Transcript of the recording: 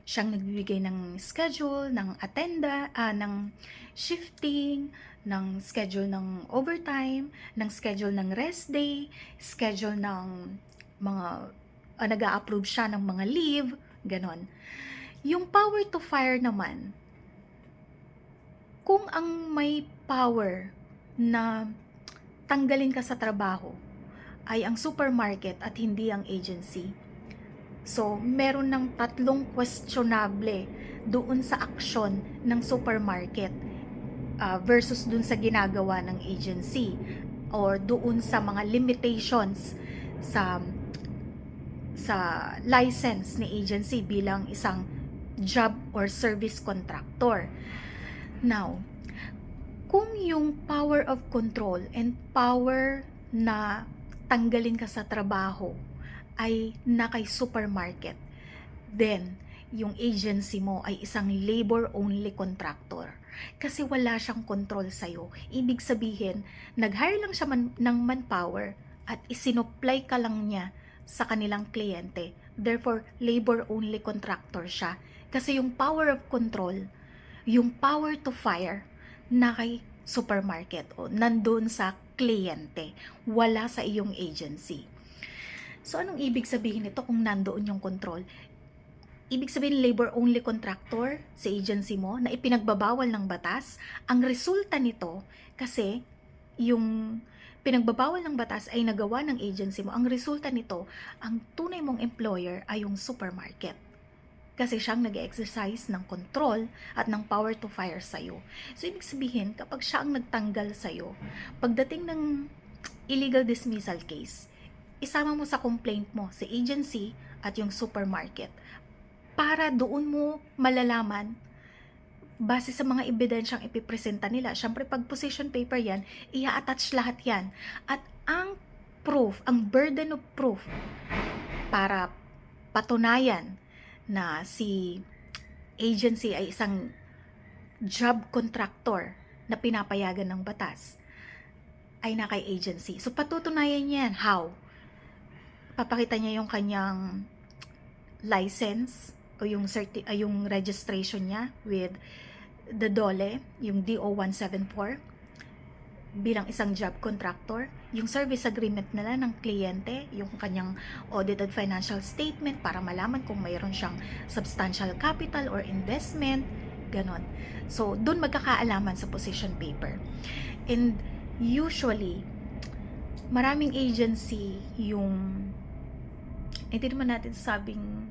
Siyang nagbibigay ng schedule, ng ng shifting, ng schedule ng overtime, ng schedule ng rest day, schedule ng mga nag-a-approve siya ng mga leave, ganon. Yung power to fire naman, kung ang may power na tanggalin ka sa trabaho ay ang supermarket at hindi ang agency. So, meron ng tatlong questionable doon sa aksyon ng supermarket versus doon sa ginagawa ng agency or doon sa mga limitations sa license ni agency bilang isang job or service contractor. Now, kung yung power of control and power na tanggalin ka sa trabaho ay na kay supermarket, then yung agency mo ay isang labor-only contractor. Kasi wala siyang control sa'yo. Ibig sabihin, nag-hire lang siya ng manpower at isinupply ka lang niya sa kanilang kliyente. Therefore, labor-only contractor siya. Kasi yung power of control, yung power to fire, na kay supermarket o nandun sa kliyente, wala sa iyong agency. So, anong ibig sabihin nito kung nandoon yung control? Ibig sabihin labor-only contractor sa agency mo na ipinagbabawal ng batas. Ang resulta nito, kasi yung pinagbabawal ng batas ay nagawa ng agency mo, ang resulta nito, ang tunay mong employer ay yung supermarket. Kasi siyang nag-exercise ng control at ng power to fire sa'yo. So, ibig sabihin, kapag siya ang nagtanggal sa'yo, pagdating ng illegal dismissal case, isama mo sa complaint mo si agency at yung supermarket para doon mo malalaman base sa mga ebidensyang ipipresenta nila. Siyempre, pag position paper yan, i-attach lahat yan. At ang proof, ang burden of proof para patunayan na si agency ay isang job contractor na pinapayagan ng batas ay na kay agency. So, patutunayan niya yan. How? Papakita niya yung kanyang license o yung registration niya with the DOLE, yung DO 174 bilang isang job contractor, yung service agreement nila ng kliyente, yung kanyang audited financial statement para malaman kung mayroon siyang substantial capital or investment, ganon. So, dun magkakaalaman sa position paper. And usually, maraming agency yung, hindi naman natin sabing